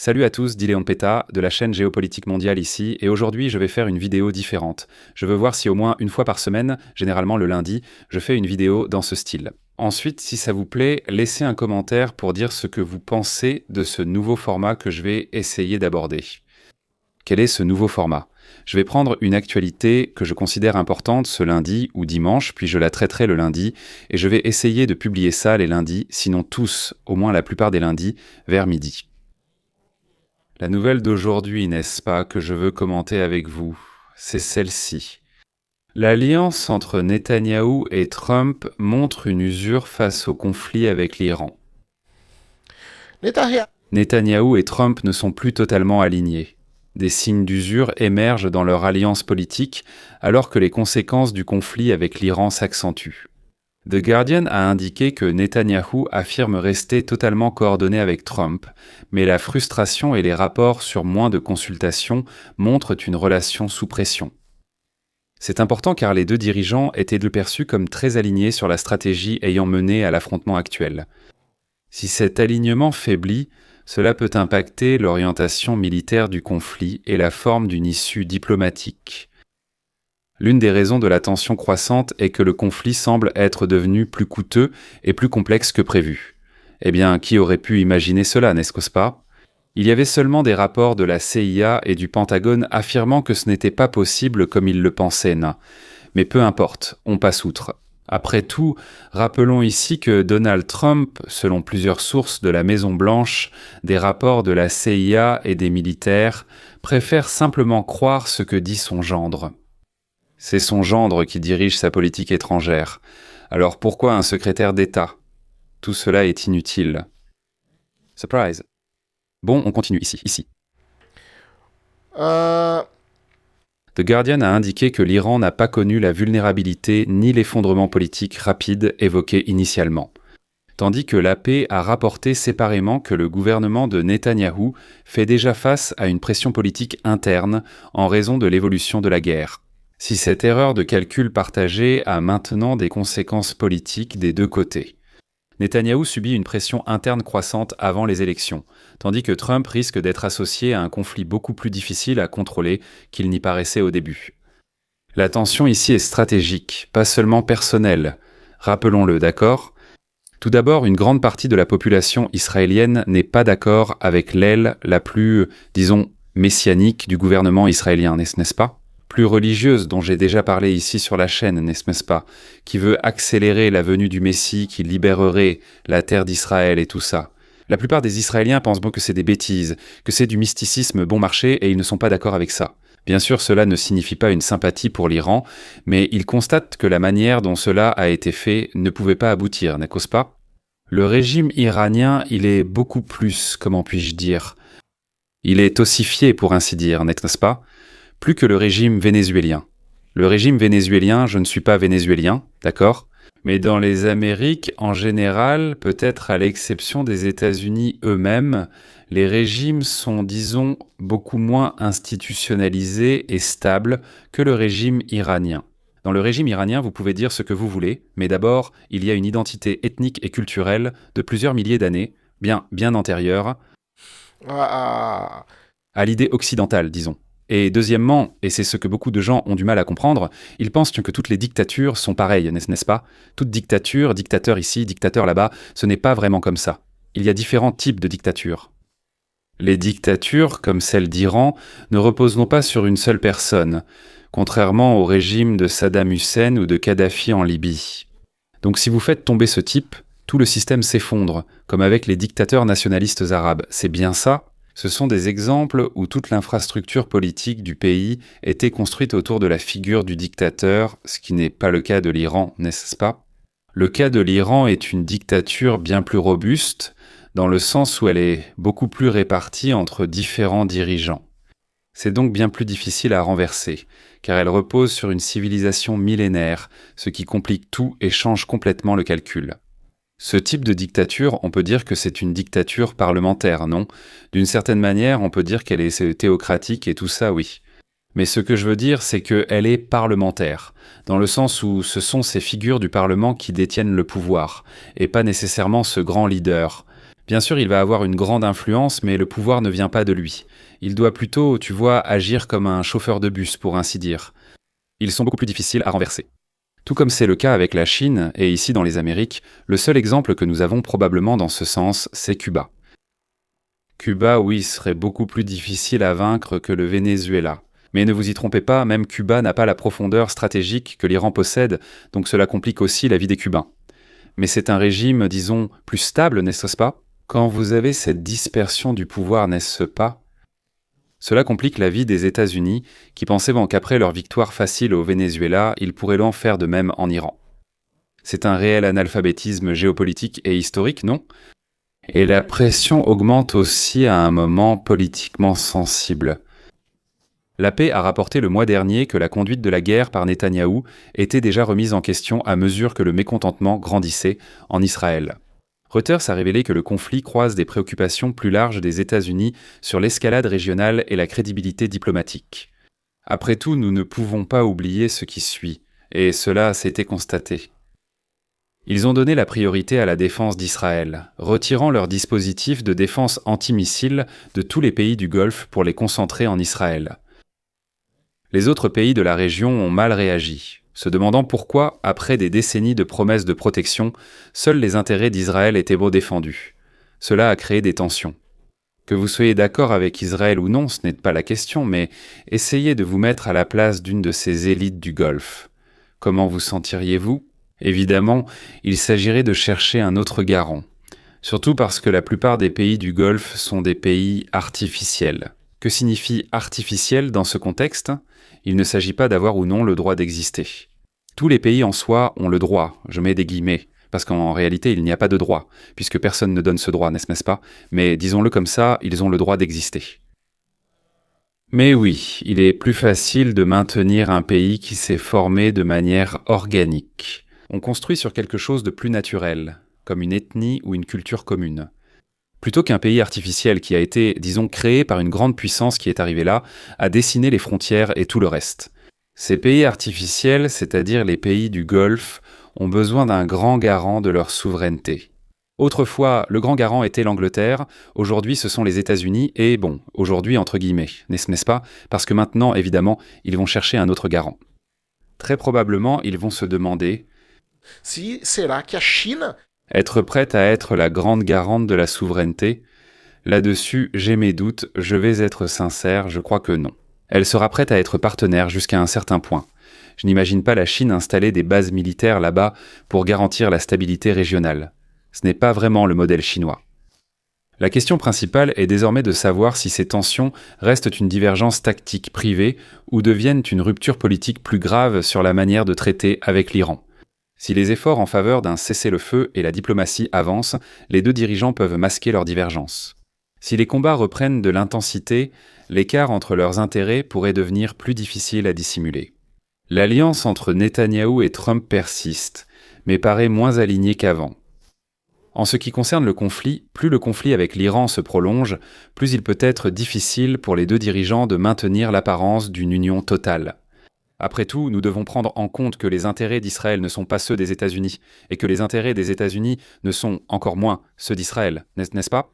Salut à tous, dit Léon Peta, de la chaîne Géopolitique Mondiale ici, et aujourd'hui je vais faire une vidéo différente. Je veux voir si au moins une fois par semaine, généralement le lundi, je fais une vidéo dans ce style. Ensuite, si ça vous plaît, laissez un commentaire pour dire ce que vous pensez de ce nouveau format que je vais essayer d'aborder. Quel est ce nouveau format ? Je vais prendre une actualité que je considère importante ce lundi ou dimanche, puis je la traiterai le lundi, et je vais essayer de publier ça les lundis, sinon tous, au moins la plupart des lundis, vers midi. La nouvelle d'aujourd'hui, n'est-ce pas, que je veux commenter avec vous, c'est celle-ci. L'alliance entre Netanyahou et Trump montre une usure face au conflit avec l'Iran. Netanyahou et Trump ne sont plus totalement alignés. Des signes d'usure émergent dans leur alliance politique alors que les conséquences du conflit avec l'Iran s'accentuent. The Guardian a indiqué que Netanyahou affirme rester totalement coordonné avec Trump, mais la frustration et les rapports sur moins de consultations montrent une relation sous pression. C'est important car les deux dirigeants étaient perçus comme très alignés sur la stratégie ayant mené à l'affrontement actuel. Si cet alignement faiblit, cela peut impacter l'orientation militaire du conflit et la forme d'une issue diplomatique. L'une des raisons de la tension croissante est que le conflit semble être devenu plus coûteux et plus complexe que prévu. Eh bien, qui aurait pu imaginer cela, n'est-ce pas ? Il y avait seulement des rapports de la CIA et du Pentagone affirmant que ce n'était pas possible comme ils le pensaient, mais peu importe, on passe outre. Après tout, rappelons ici que Donald Trump, selon plusieurs sources de la Maison-Blanche, des rapports de la CIA et des militaires, préfère simplement croire ce que dit son gendre. C'est son gendre qui dirige sa politique étrangère. Alors pourquoi un secrétaire d'État ? Tout cela est inutile. Surprise. Bon, on continue ici. The Guardian a indiqué que l'Iran n'a pas connu la vulnérabilité ni l'effondrement politique rapide évoqué initialement. Tandis que l'AP a rapporté séparément que le gouvernement de Netanyahou fait déjà face à une pression politique interne en raison de l'évolution de la guerre. Si cette erreur de calcul partagée a maintenant des conséquences politiques des deux côtés. Netanyahou subit une pression interne croissante avant les élections, tandis que Trump risque d'être associé à un conflit beaucoup plus difficile à contrôler qu'il n'y paraissait au début. La tension ici est stratégique, pas seulement personnelle. Rappelons-le, d'accord ? Tout d'abord, une grande partie de la population israélienne n'est pas d'accord avec l'aile la plus, disons, messianique du gouvernement israélien, n'est-ce pas ? Plus religieuse, dont j'ai déjà parlé ici sur la chaîne, n'est-ce pas, qui veut accélérer la venue du Messie, qui libérerait la terre d'Israël et tout ça. La plupart des Israéliens pensent bon que c'est des bêtises, que c'est du mysticisme bon marché et ils ne sont pas d'accord avec ça. Bien sûr, cela ne signifie pas une sympathie pour l'Iran, mais ils constatent que la manière dont cela a été fait ne pouvait pas aboutir, n'est-ce pas ? Le régime iranien, il est beaucoup plus, comment puis-je dire ? Il est ossifié, pour ainsi dire, n'est-ce pas ? Plus que le régime vénézuélien. Le régime vénézuélien, je ne suis pas vénézuélien, d'accord ? Mais dans les Amériques, en général, peut-être à l'exception des États-Unis eux-mêmes, les régimes sont, disons, beaucoup moins institutionnalisés et stables que le régime iranien. Dans le régime iranien, vous pouvez dire ce que vous voulez, mais d'abord, il y a une identité ethnique et culturelle de plusieurs milliers d'années, bien antérieure à l'idée occidentale, disons. Et deuxièmement, et c'est ce que beaucoup de gens ont du mal à comprendre, ils pensent que toutes les dictatures sont pareilles, n'est-ce pas ? Toute dictature, dictateur ici, dictateur là-bas, ce n'est pas vraiment comme ça. Il y a différents types de dictatures. Les dictatures, comme celle d'Iran, ne reposent non pas sur une seule personne, contrairement au régime de Saddam Hussein ou de Kadhafi en Libye. Donc si vous faites tomber ce type, tout le système s'effondre, comme avec les dictateurs nationalistes arabes. C'est bien ça ? Ce sont des exemples où toute l'infrastructure politique du pays était construite autour de la figure du dictateur, ce qui n'est pas le cas de l'Iran, n'est-ce pas ? Le cas de l'Iran est une dictature bien plus robuste, dans le sens où elle est beaucoup plus répartie entre différents dirigeants. C'est donc bien plus difficile à renverser, car elle repose sur une civilisation millénaire, ce qui complique tout et change complètement le calcul. Ce type de dictature, on peut dire que c'est une dictature parlementaire, non ? D'une certaine manière, on peut dire qu'elle est théocratique et tout ça, oui. Mais ce que je veux dire, c'est qu'elle est parlementaire, dans le sens où ce sont ces figures du Parlement qui détiennent le pouvoir, et pas nécessairement ce grand leader. Bien sûr, il va avoir une grande influence, mais le pouvoir ne vient pas de lui. Il doit plutôt, tu vois, agir comme un chauffeur de bus, pour ainsi dire. Ils sont beaucoup plus difficiles à renverser. Tout comme c'est le cas avec la Chine, et ici dans les Amériques, le seul exemple que nous avons probablement dans ce sens, c'est Cuba. Cuba, oui, serait beaucoup plus difficile à vaincre que le Venezuela. Mais ne vous y trompez pas, même Cuba n'a pas la profondeur stratégique que l'Iran possède, donc cela complique aussi la vie des Cubains. Mais c'est un régime, disons, plus stable, n'est-ce pas? Quand vous avez cette dispersion du pouvoir, n'est-ce pas? Cela complique la vie des États-Unis, qui pensaient qu'après leur victoire facile au Venezuela, ils pourraient l'en faire de même en Iran. C'est un réel analphabétisme géopolitique et historique, non? Et la pression augmente aussi à un moment politiquement sensible. La paix a rapporté le mois dernier que la conduite de la guerre par Netanyahou était déjà remise en question à mesure que le mécontentement grandissait en Israël. Reuters a révélé que le conflit croise des préoccupations plus larges des États-Unis sur l'escalade régionale et la crédibilité diplomatique. Après tout, nous ne pouvons pas oublier ce qui suit, et cela s'était constaté. Ils ont donné la priorité à la défense d'Israël, retirant leur dispositif de défense antimissile de tous les pays du Golfe pour les concentrer en Israël. Les autres pays de la région ont mal réagi, se demandant pourquoi, après des décennies de promesses de protection, seuls les intérêts d'Israël étaient beaux défendus. Cela a créé des tensions. Que vous soyez d'accord avec Israël ou non, ce n'est pas la question, mais essayez de vous mettre à la place d'une de ces élites du Golfe. Comment vous sentiriez-vous? Évidemment, il s'agirait de chercher un autre garant. Surtout parce que la plupart des pays du Golfe sont des pays artificiels. Que signifie artificiel dans ce contexte? Il ne s'agit pas d'avoir ou non le droit d'exister. Tous les pays en soi ont le droit, je mets des guillemets, parce qu'en réalité il n'y a pas de droit, puisque personne ne donne ce droit, n'est-ce pas? Mais disons-le comme ça, ils ont le droit d'exister. Mais oui, il est plus facile de maintenir un pays qui s'est formé de manière organique. On construit sur quelque chose de plus naturel, comme une ethnie ou une culture commune. Plutôt qu'un pays artificiel qui a été, disons, créé par une grande puissance qui est arrivée là, à dessiner les frontières et tout le reste. Ces pays artificiels, c'est-à-dire les pays du Golfe, ont besoin d'un grand garant de leur souveraineté. Autrefois, le grand garant était l'Angleterre, aujourd'hui ce sont les États-Unis, et bon, aujourd'hui entre guillemets, n'est-ce pas? Parce que maintenant, évidemment, ils vont chercher un autre garant. Très probablement, ils vont se demander si será que a Chine être prête à être la grande garante de la souveraineté? Là-dessus, j'ai mes doutes, je vais être sincère, je crois que non. Elle sera prête à être partenaire jusqu'à un certain point. Je n'imagine pas la Chine installer des bases militaires là-bas pour garantir la stabilité régionale. Ce n'est pas vraiment le modèle chinois. La question principale est désormais de savoir si ces tensions restent une divergence tactique privée ou deviennent une rupture politique plus grave sur la manière de traiter avec l'Iran. Si les efforts en faveur d'un cessez-le-feu et la diplomatie avancent, les deux dirigeants peuvent masquer leurs divergences. Si les combats reprennent de l'intensité, l'écart entre leurs intérêts pourrait devenir plus difficile à dissimuler. L'alliance entre Netanyahou et Trump persiste, mais paraît moins alignée qu'avant. En ce qui concerne le conflit, plus le conflit avec l'Iran se prolonge, plus il peut être difficile pour les deux dirigeants de maintenir l'apparence d'une union totale. Après tout, nous devons prendre en compte que les intérêts d'Israël ne sont pas ceux des États-Unis, et que les intérêts des États-Unis ne sont encore moins ceux d'Israël, n'est-ce pas?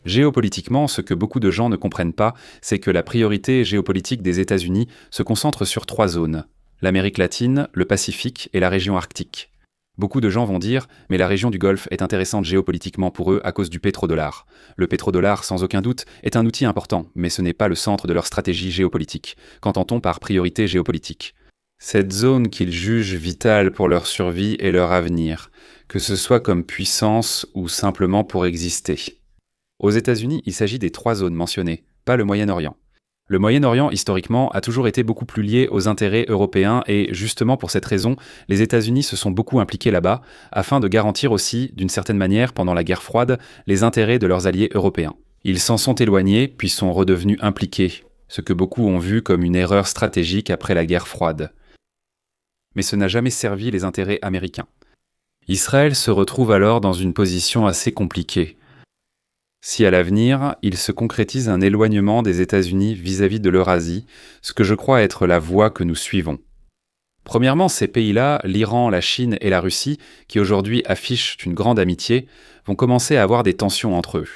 Géopolitiquement, ce que beaucoup de gens ne comprennent pas, c'est que la priorité géopolitique des États-Unis se concentre sur 3 zones: l'Amérique latine, le Pacifique et la région arctique. Beaucoup de gens vont dire « mais la région du Golfe est intéressante géopolitiquement pour eux à cause du pétrodollar ». Le pétrodollar, sans aucun doute, est un outil important, mais ce n'est pas le centre de leur stratégie géopolitique. Qu'entend-on par priorité géopolitique? Cette zone qu'ils jugent vitale pour leur survie et leur avenir, que ce soit comme puissance ou simplement pour exister. Aux États-Unis, il s'agit des 3 zones mentionnées, pas le Moyen-Orient. Le Moyen-Orient, historiquement, a toujours été beaucoup plus lié aux intérêts européens et, justement pour cette raison, les États-Unis se sont beaucoup impliqués là-bas, afin de garantir aussi, d'une certaine manière, pendant la guerre froide, les intérêts de leurs alliés européens. Ils s'en sont éloignés, puis sont redevenus impliqués, ce que beaucoup ont vu comme une erreur stratégique après la guerre froide. Mais ce n'a jamais servi les intérêts américains. Israël se retrouve alors dans une position assez compliquée. Si à l'avenir, il se concrétise un éloignement des États-Unis vis-à-vis de l'Eurasie, ce que je crois être la voie que nous suivons. Premièrement, ces pays-là, l'Iran, la Chine et la Russie, qui aujourd'hui affichent une grande amitié, vont commencer à avoir des tensions entre eux.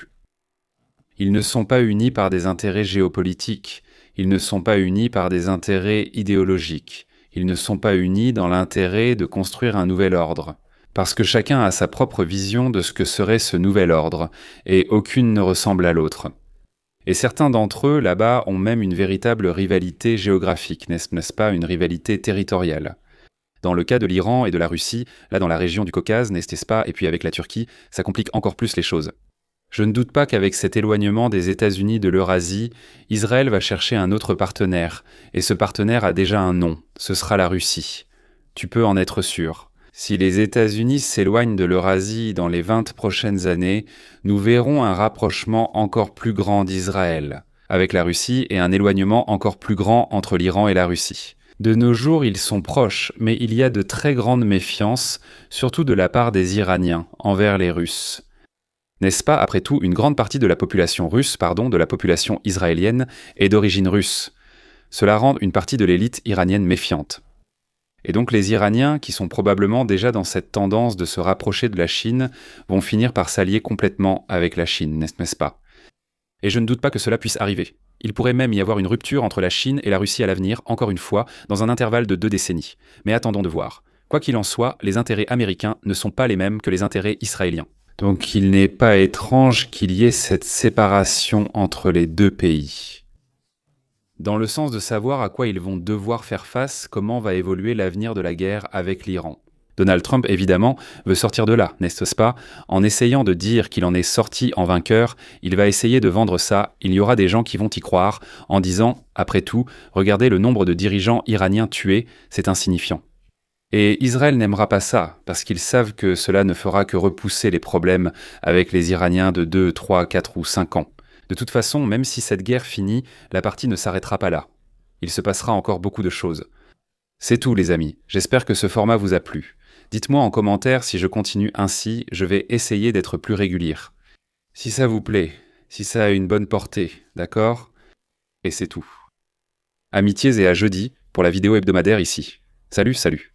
Ils ne sont pas unis par des intérêts géopolitiques, ils ne sont pas unis par des intérêts idéologiques, ils ne sont pas unis dans l'intérêt de construire un nouvel ordre, parce que chacun a sa propre vision de ce que serait ce nouvel ordre, et aucune ne ressemble à l'autre. Et certains d'entre eux, là-bas, ont même une véritable rivalité géographique, n'est-ce pas, une rivalité territoriale. Dans le cas de l'Iran et de la Russie, là dans la région du Caucase, n'est-ce pas, et puis avec la Turquie, ça complique encore plus les choses. Je ne doute pas qu'avec cet éloignement des États-Unis de l'Eurasie, Israël va chercher un autre partenaire, et ce partenaire a déjà un nom, ce sera la Russie. Tu peux en être sûr. Si les États-Unis s'éloignent de l'Eurasie dans les 20 prochaines années, nous verrons un rapprochement encore plus grand d'Israël avec la Russie et un éloignement encore plus grand entre l'Iran et la Russie. De nos jours, ils sont proches, mais il y a de très grandes méfiances, surtout de la part des Iraniens, envers les Russes. N'est-ce pas, après tout, une grande partie de la population russe, de la population israélienne, est d'origine russe. Cela rend une partie de l'élite iranienne méfiante. Et donc les Iraniens, qui sont probablement déjà dans cette tendance de se rapprocher de la Chine, vont finir par s'allier complètement avec la Chine, n'est-ce pas? Et je ne doute pas que cela puisse arriver. Il pourrait même y avoir une rupture entre la Chine et la Russie à l'avenir, encore une fois, dans un intervalle de 2 décennies. Mais attendons de voir. Quoi qu'il en soit, les intérêts américains ne sont pas les mêmes que les intérêts israéliens. Donc il n'est pas étrange qu'il y ait cette séparation entre les deux pays. Dans le sens de savoir à quoi ils vont devoir faire face, comment va évoluer l'avenir de la guerre avec l'Iran. Donald Trump, évidemment, veut sortir de là, n'est-ce pas? En essayant de dire qu'il en est sorti en vainqueur, il va essayer de vendre ça, il y aura des gens qui vont y croire, en disant, après tout, regardez le nombre de dirigeants iraniens tués, c'est insignifiant. Et Israël n'aimera pas ça, parce qu'ils savent que cela ne fera que repousser les problèmes avec les Iraniens de 2, 3, 4 ou 5 ans. De toute façon, même si cette guerre finit, la partie ne s'arrêtera pas là. Il se passera encore beaucoup de choses. C'est tout, les amis. J'espère que ce format vous a plu. Dites-moi en commentaire si je continue ainsi, je vais essayer d'être plus régulier. Si ça vous plaît, si ça a une bonne portée, d'accord? Et c'est tout. Amitiés et à jeudi pour la vidéo hebdomadaire ici. Salut, salut.